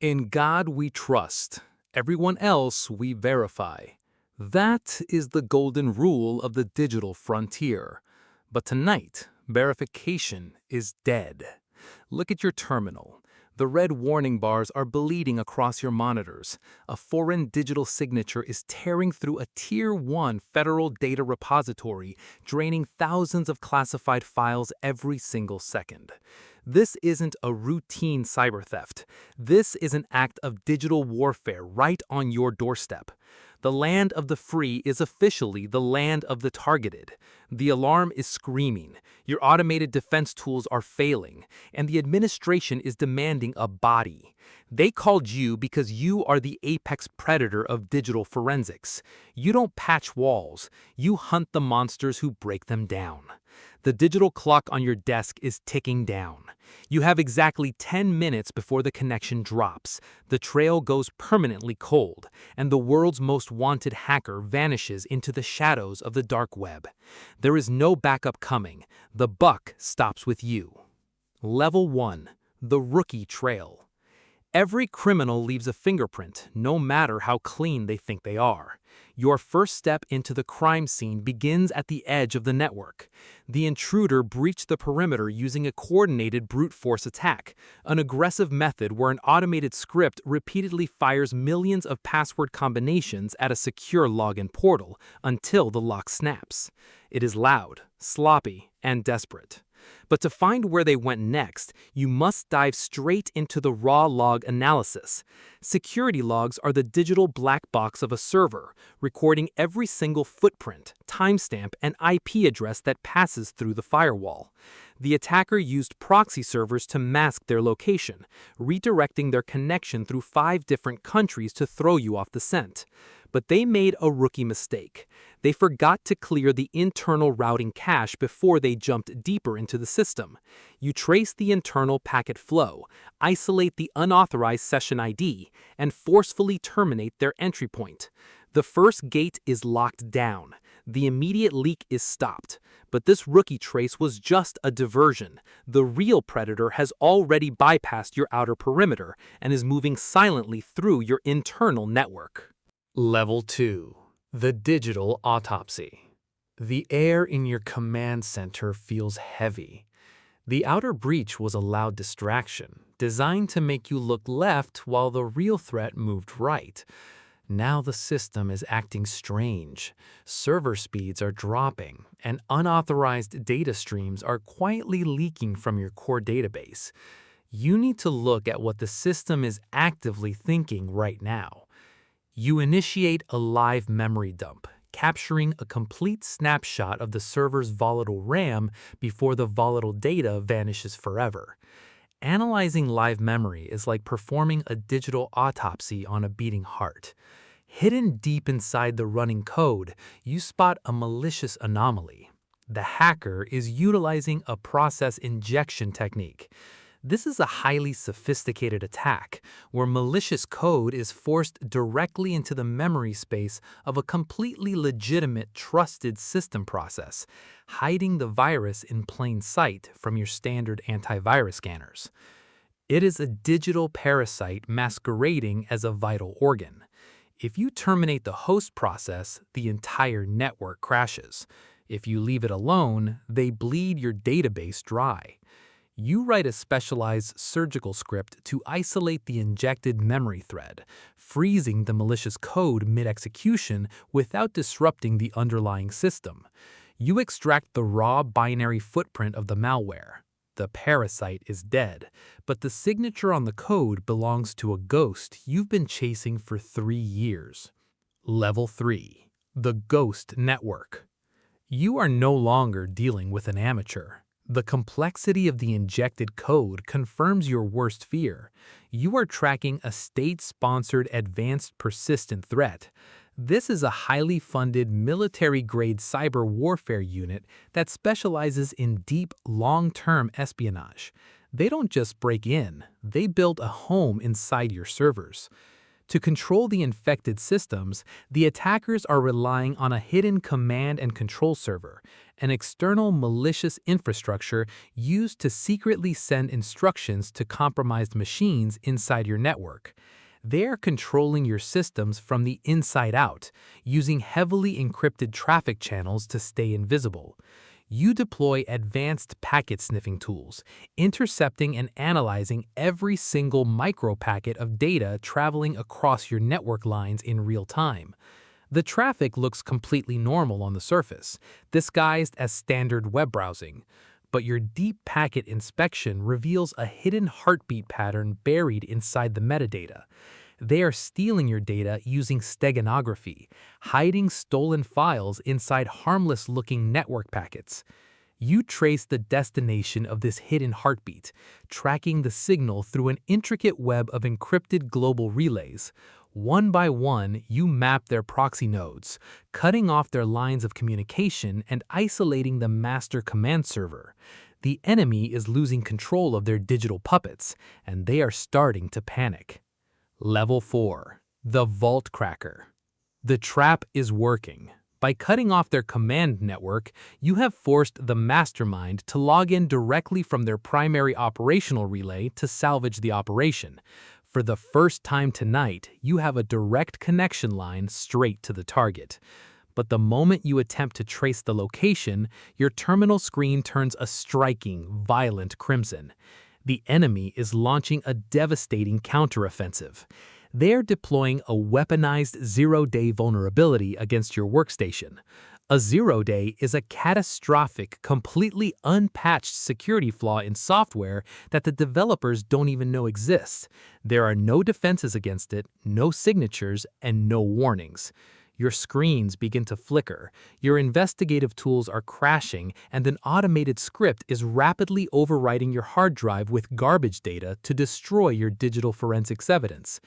In God we trust, everyone else we verify. That is the golden rule of the digital frontier. But tonight, verification is dead. Look at your terminal. The red warning bars are bleeding across your monitors. A foreign digital signature is tearing through a Tier 1 federal data repository, draining thousands of classified files every single second. This isn't a routine cyber theft. This is an act of digital warfare right on your doorstep. The land of the free is officially the land of the targeted. The alarm is screaming, your automated defense tools are failing, and the administration is demanding a body. They called you because you are the apex predator of digital forensics. You don't patch walls, you hunt the monsters who break them down. The digital clock on your desk is ticking down. You have exactly 10 minutes before the connection drops. The trail goes permanently cold, and the world's most wanted hacker vanishes into the shadows of the dark web. There is no backup coming. The buck stops with you. Level 1. The Rookie Trail. Every criminal leaves a fingerprint, no matter how clean they think they are. Your first step into the crime scene begins at the edge of the network. The intruder breached the perimeter using a coordinated brute force attack, an aggressive method where an automated script repeatedly fires millions of password combinations at a secure login portal until the lock snaps. It is loud, sloppy, and desperate. But to find where they went next, you must dive straight into the raw log analysis. Security logs are the digital black box of a server, recording every single footprint, timestamp, and IP address that passes through the firewall. The attacker used proxy servers to mask their location, redirecting their connection through 5 different countries to throw you off the scent. But they made a rookie mistake. They forgot to clear the internal routing cache before they jumped deeper into the system. You trace the internal packet flow, isolate the unauthorized session ID, and forcefully terminate their entry point. The first gate is locked down. The immediate leak is stopped. But this rookie trace was just a diversion. The real predator has already bypassed your outer perimeter and is moving silently through your internal network. Level 2. The Digital Autopsy. The air in your command center feels heavy. The outer breach was a loud distraction, designed to make you look left while the real threat moved right. Now the system is acting strange. Server speeds are dropping, and unauthorized data streams are quietly leaking from your core database. You need to look at what the system is actively thinking right now. You initiate a live memory dump, capturing a complete snapshot of the server's volatile RAM before the volatile data vanishes forever. Analyzing live memory is like performing a digital autopsy on a beating heart. Hidden deep inside the running code, you spot a malicious anomaly. The hacker is utilizing a process injection technique. This is a highly sophisticated attack, where malicious code is forced directly into the memory space of a completely legitimate, trusted system process, hiding the virus in plain sight from your standard antivirus scanners. It is a digital parasite masquerading as a vital organ. If you terminate the host process, the entire network crashes. If you leave it alone, they bleed your database dry. You write a specialized surgical script to isolate the injected memory thread, freezing the malicious code mid-execution without disrupting the underlying system. You extract the raw binary footprint of the malware. The parasite is dead, but the signature on the code belongs to a ghost you've been chasing for 3 years. Level 3. The Ghost Network. You are no longer dealing with an amateur. The complexity of the injected code confirms your worst fear. You are tracking a state-sponsored advanced persistent threat. This is a highly funded military-grade cyber warfare unit that specializes in deep, long-term espionage. They don't just break in, they build a home inside your servers. To control the infected systems, the attackers are relying on a hidden command and control server, an external malicious infrastructure used to secretly send instructions to compromised machines inside your network. They are controlling your systems from the inside out, using heavily encrypted traffic channels to stay invisible. You deploy advanced packet sniffing tools, intercepting and analyzing every single micropacket of data traveling across your network lines in real time. The traffic looks completely normal on the surface, disguised as standard web browsing. But your deep packet inspection reveals a hidden heartbeat pattern buried inside the metadata. They are stealing your data using steganography, hiding stolen files inside harmless-looking network packets. You trace the destination of this hidden heartbeat, tracking the signal through an intricate web of encrypted global relays. One by one, you map their proxy nodes, cutting off their lines of communication and isolating the master command server. The enemy is losing control of their digital puppets, and they are starting to panic. Level 4. The Vault Cracker. The trap is working. By cutting off their command network, you have forced the mastermind to log in directly from their primary operational relay to salvage the operation. For the first time tonight, you have a direct connection line straight to the target. But the moment you attempt to trace the location, your terminal screen turns a striking, violent crimson. The enemy is launching a devastating counteroffensive. They're deploying a weaponized zero-day vulnerability against your workstation. A zero-day is a catastrophic, completely unpatched security flaw in software that the developers don't even know exists. There are no defenses against it, no signatures, and no warnings. Your screens begin to flicker, your investigative tools are crashing, and an automated script is rapidly overwriting your hard drive with garbage data to destroy your digital forensics evidence.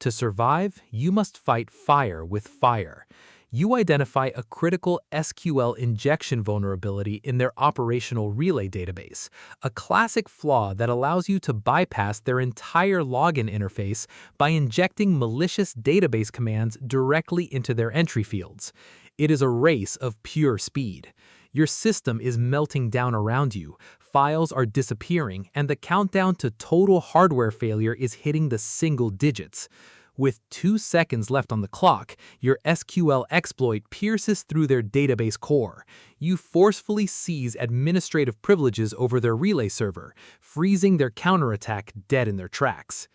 To survive, you must fight fire with fire. You identify a critical SQL injection vulnerability in their operational relay database, a classic flaw that allows you to bypass their entire login interface by injecting malicious database commands directly into their entry fields. It is a race of pure speed. Your system is melting down around you, files are disappearing, and the countdown to total hardware failure is hitting the single digits. With 2 seconds left on the clock, your SQL exploit pierces through their database core. You forcefully seize administrative privileges over their relay server, freezing their counterattack dead in their tracks.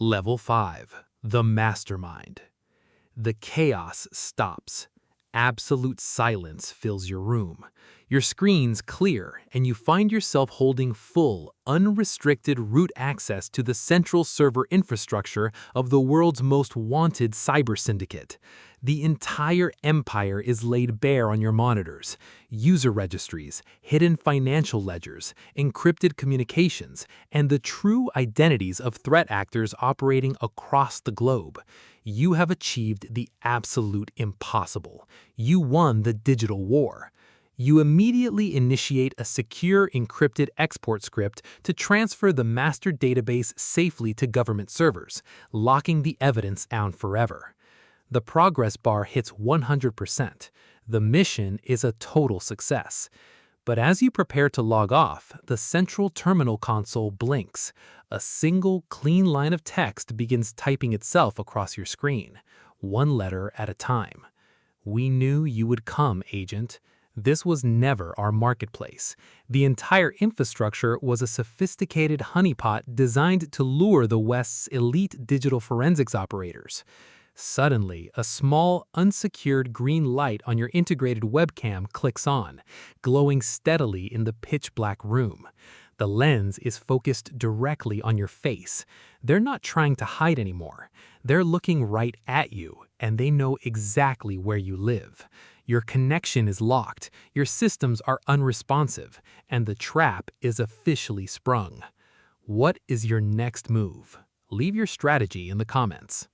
Level 5. The Mastermind. The chaos stops. Absolute silence fills your room. Your screens clear, and you find yourself holding full, unrestricted root access to the central server infrastructure of the world's most wanted cyber syndicate. The entire empire is laid bare on your monitors. User registries, hidden financial ledgers, encrypted communications, and the true identities of threat actors operating across the globe. You have achieved the absolute impossible. You won the digital war. You immediately initiate a secure encrypted export script to transfer the master database safely to government servers, locking the evidence down forever. The progress bar hits 100%. The mission is a total success. But as you prepare to log off, the central terminal console blinks. A single, clean line of text begins typing itself across your screen, one letter at a time. "We knew you would come, Agent. This was never our marketplace. The entire infrastructure was a sophisticated honeypot designed to lure the West's elite digital forensics operators." Suddenly, a small, unsecured green light on your integrated webcam clicks on, glowing steadily in the pitch-black room. The lens is focused directly on your face. They're not trying to hide anymore. They're looking right at you, and they know exactly where you live. Your connection is locked, your systems are unresponsive, and the trap is officially sprung. What is your next move? Leave your strategy in the comments.